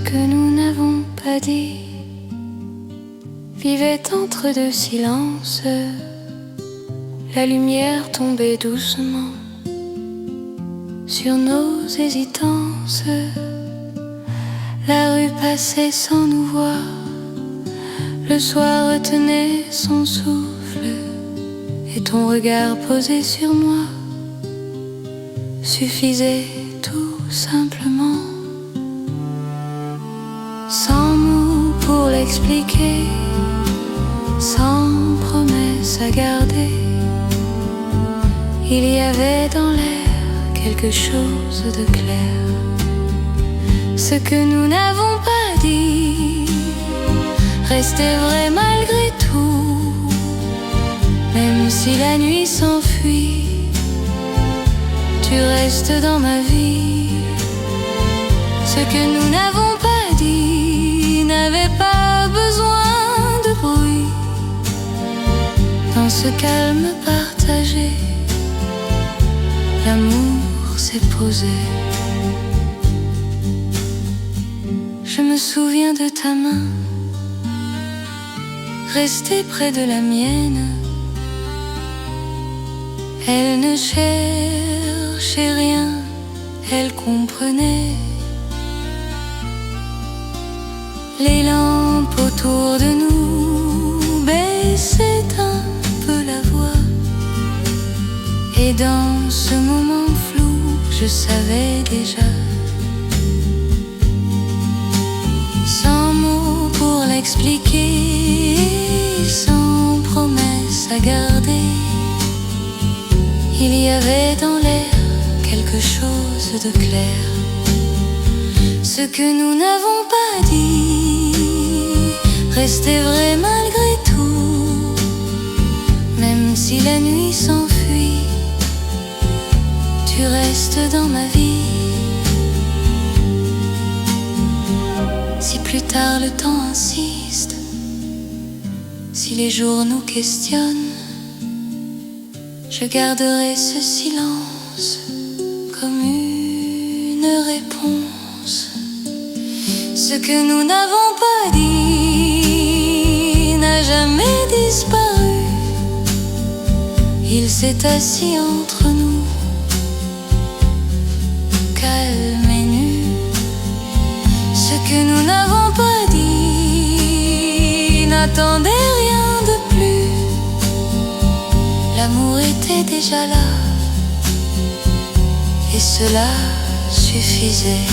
que nous n'avons pas dit vivait entre deux silences. La lumière tombait doucement sur nos hésitances. La rue passait sans nous voir. Le soir retenait son souffle et ton regard posé sur moi suffisait tout simplement. Sans mots pour l'expliquer, sans promesse à garder, il y avait dans l'air quelque chose de clair. Ce que nous n'avons pas dit restait vrai malgré tout. Même si la nuit s'enfuit, tu restes dans ma vie. Ce que nous n'avons pas dit n'avait pas besoin de bruit. Dans ce calme partagé, l'amour s'est posé. Je me souviens de ta main restée près de la mienne. Elle ne cherchait rien, elle comprenait. Les lampes autour de nous baissaient un peu la voix. Et dans ce moment flou, je savais déjà. Sans mots pour l'expliquer, sans promesse à garder, il y avait dans l'air quelque chose de clair. Ce que nous n'avons pas dit restait vrai malgré tout. Même si la nuit s'enfuit, tu restes dans ma vie. Si plus tard le temps insiste, si les jours nous questionnent, je garderai ce silence comme une réponse. Ce que nous n'avons pas dit n'a jamais disparu. Il s'est assis entre nous, calme et nu. Ce que nous n'avons pas dit n'attendait rien de plus. L'amour était déjà là, et cela suffisait.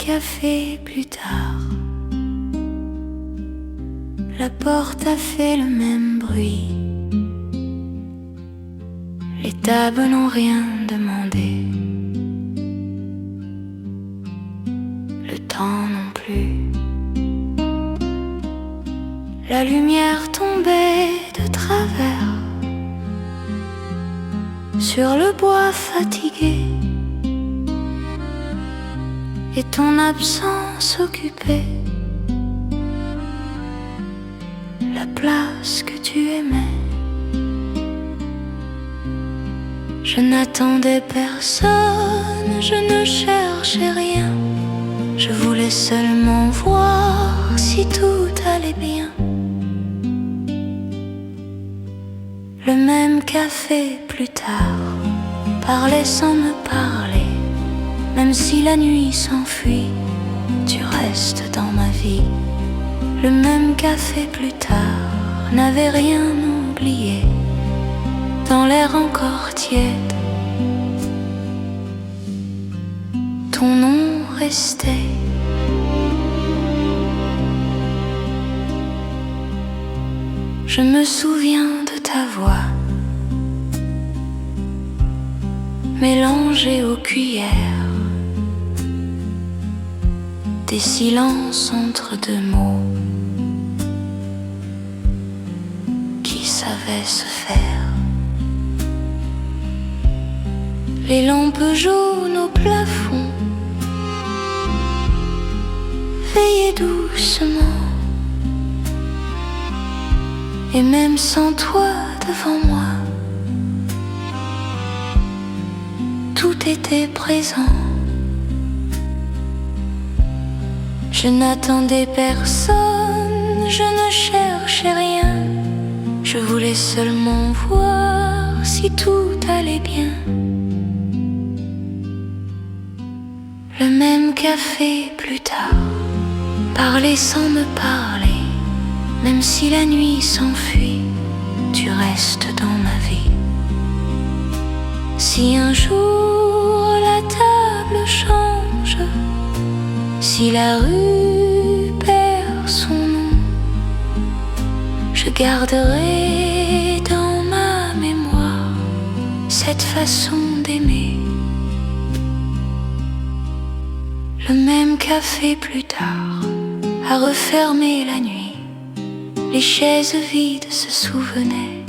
Café plus tard, la porte a fait le même bruit. Les tables n'ont rien demandé, le temps non plus. La lumière tombait de travers sur le bois fatigué, et ton absence occupait la place que tu aimais. Je n'attendais personne, je ne cherchais rien. Je voulais seulement voir si tout allait bien. Le même café plus tard, parlait sans me parler. Même si la nuit s'enfuit, tu restes dans ma vie. Le même café plus tard n'avait rien oublié. Dans l'air encore tiède, ton nom restait. Je me souviens de ta voix mélangée aux cuillères, des silences entre deux mots qui savaient se faire. Les lampes jaunes au plafond veillaient doucement, et même sans toi devant moi, tout était présent. Je n'attendais personne, je ne cherchais rien. Je voulais seulement voir si tout allait bien. Le même café plus tard, parler sans me parler. Même si la nuit s'enfuit, tu restes dans ma vie. Si un jour la table change, si la rue perd son nom, je garderai dans ma mémoire cette façon d'aimer. Le même café plus tard, à refermer la nuit. Les chaises vides se souvenaient,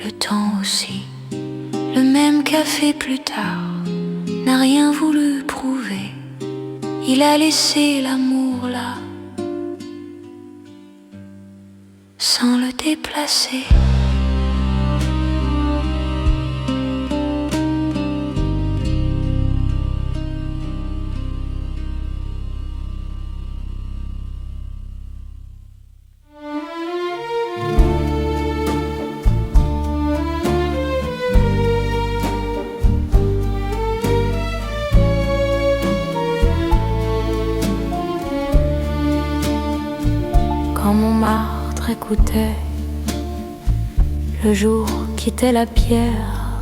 le temps aussi. Le même café plus tard n'a rien voulu prouver. Il a laissé l'amour là, sans le déplacer. Quand Montmartre écoutait, le jour quittait la pierre,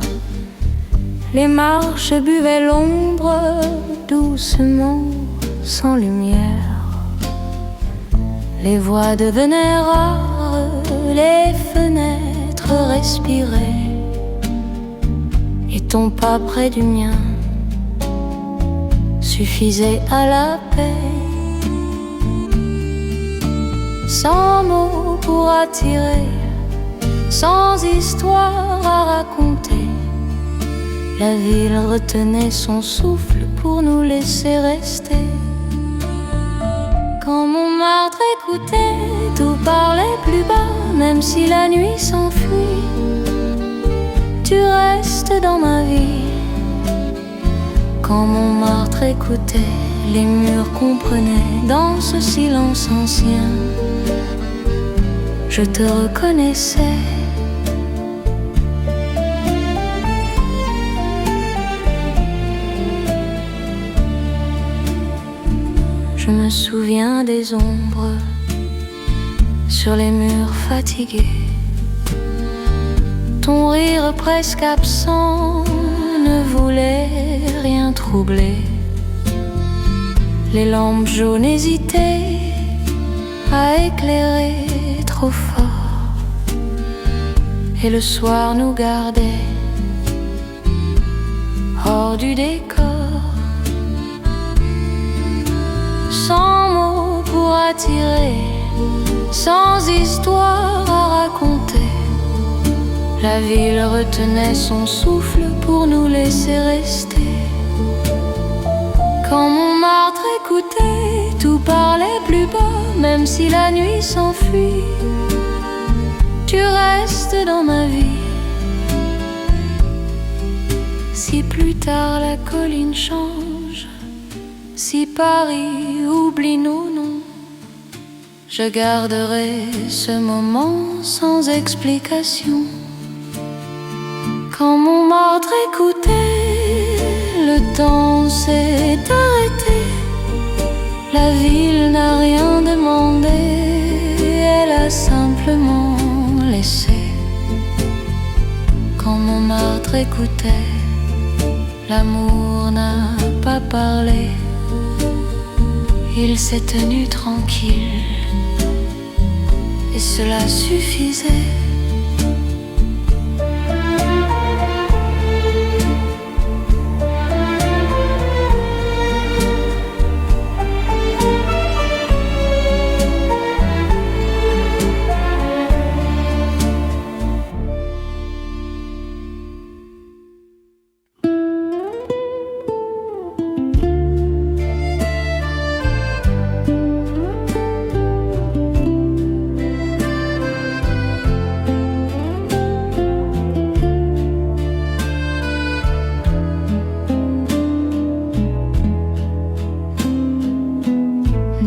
les marches buvaient l'ombre doucement, sans lumière. Les voix devenaient rares, les fenêtres respiraient, et ton pas près du mien suffisait à la paix. Sans mots pour attirer, sans histoire à raconter, la ville retenait son souffle pour nous laisser rester. Quand Montmartre écoutait, tout parlait plus bas, même si la nuit s'enfuit, tu restes dans ma vie. Quand Montmartre écoutait, les murs comprenaient dans ce silence ancien. Je te reconnaissais. Je me souviens des ombres sur les murs fatigués. Ton rire presque absent ne voulait rien troubler. Les lampes jaunes hésitaient à éclairer trop fort, et le soir nous gardait hors du décor. Sans mots pour attirer, sans histoire à raconter, la ville retenait son souffle pour nous laisser rester. Quand Montmartre écoutait, tout parlait plus bas, même si la nuit s'enfuit, tu restes dans ma vie. Si plus tard la colline change, si Paris oublie nos noms, je garderai ce moment sans explication. Quand Montmartre écoutait, le temps s'est arrêté. La ville n'a rien demandé, elle a simplement laissé. Quand Montmartre écoutait, l'amour n'a pas parlé. Il s'est tenu tranquille et cela suffisait.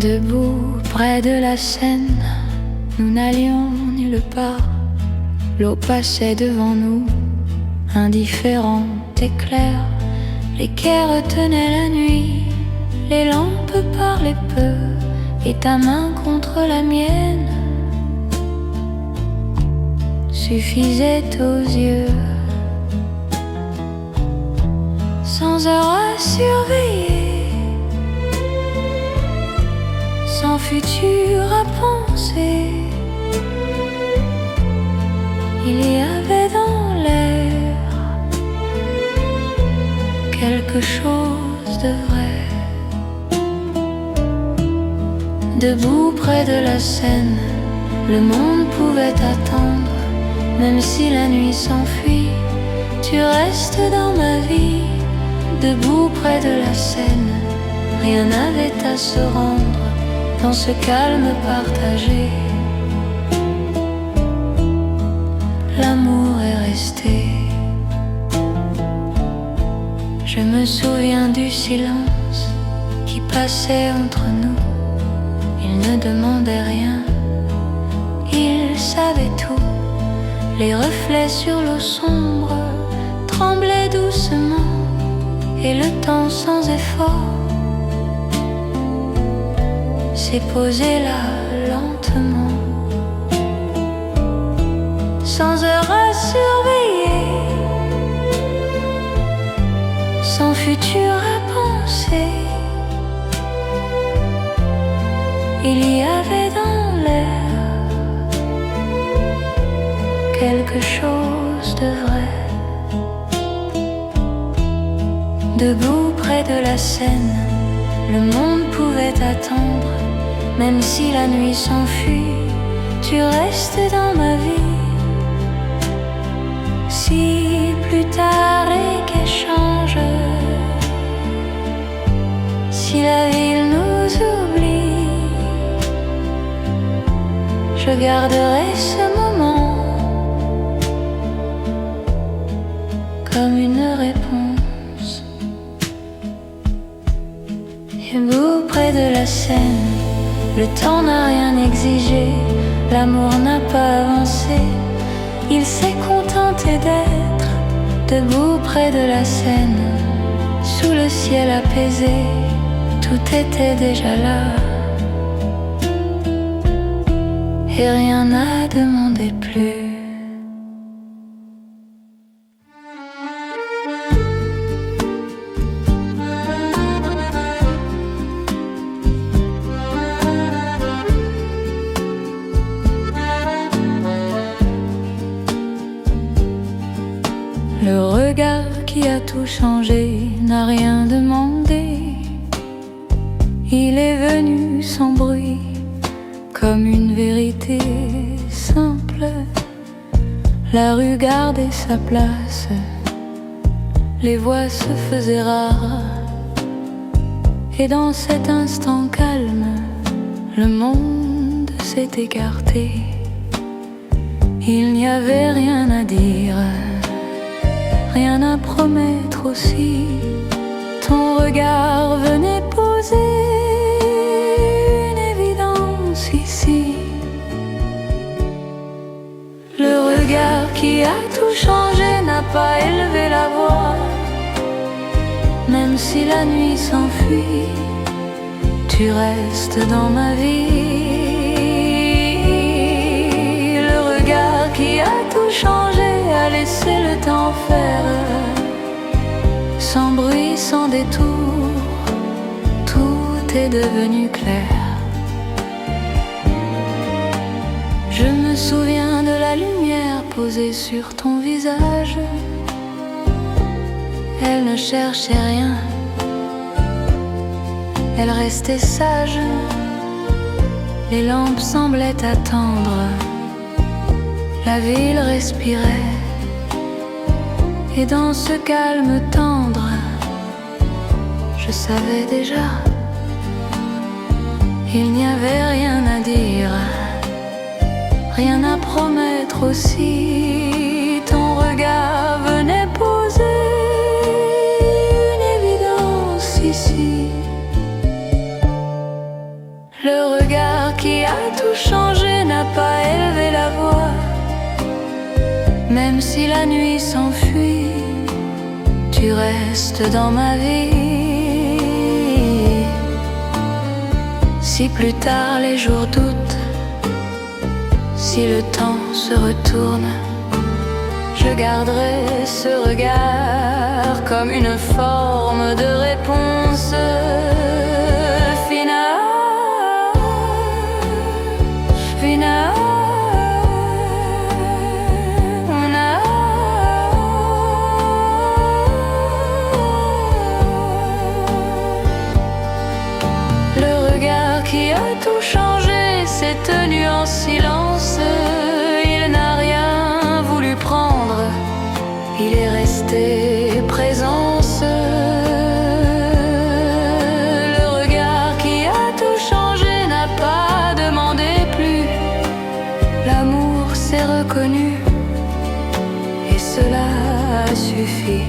Debout près de la Seine, nous n'allions nulle part. L'eau passait devant nous, indifférente et claire. Les quais retenaient la nuit, les lampes parlaient peu, et ta main contre la mienne suffisait aux yeux. Sans heure à surveiller, sans futur à penser, il y avait dans l'air quelque chose de vrai. Debout près de la Seine, le monde pouvait attendre. Même si la nuit s'enfuit, tu restes dans ma vie. Debout près de la Seine, rien n'avait à se rendre dans ce calme partagé. L'amour est resté. Je me souviens du silence qui passait entre nous. Il ne demandait rien, il savait tout. Les reflets sur l'eau sombre tremblaient doucement, et le temps sans effort s'est posé là lentement. Sans heure à surveiller, sans futur à penser, il y avait dans l'air quelque chose de vrai. Debout près de la Seine, le monde pouvait attendre. Même si la nuit s'enfuit, tu restes dans ma vie. Si plus tard les quais changent, si la ville nous oublie, je garderai ce moment comme une réponse. Debout près de la Seine, le temps n'a rien exigé, l'amour n'a pas avancé, il s'est contenté d'être. Debout près de la Seine, sous le ciel apaisé, tout était déjà là, et rien n'a demandé plus. Le regard qui a tout changé n'a rien demandé. Il est venu sans bruit, comme une vérité simple. La rue gardait sa place, les voix se faisaient rares. Et dans cet instant calme, le monde s'est écarté. Il n'y avait rien à dire, rien à promettre aussi. Ton regard venait poser une évidence ici. Le regard qui a tout changé n'a pas élevé la voix. Même si la nuit s'enfuit, tu restes dans ma vie. Le regard qui a tout changé a laissé le temps faire. Sans bruit, sans détour, tout est devenu clair. Je souviens de la lumière posée sur ton visage. Elle ne cherchait rien, elle restait sage. Les lampes semblaient attendre, la ville respirait. Et dans ce calme tendre, je savais déjà, il n'y avait rien à dire, rien à promettre aussi. Ton regard venait poser une évidence ici. Le regard qui a tout changé n'a pas élevé la voix. Même si la nuit s'enfuit, tu restes dans ma vie. Si plus tard les jours doutent, si le temps se retourne, je garderai ce regard comme une forme de réponse finale. Finale. Qui a tout changé s'est tenu en silence. Il n'a rien voulu prendre, il est resté présence. Le regard qui a tout changé n'a pas demandé plus. L'amour s'est reconnu et cela suffit.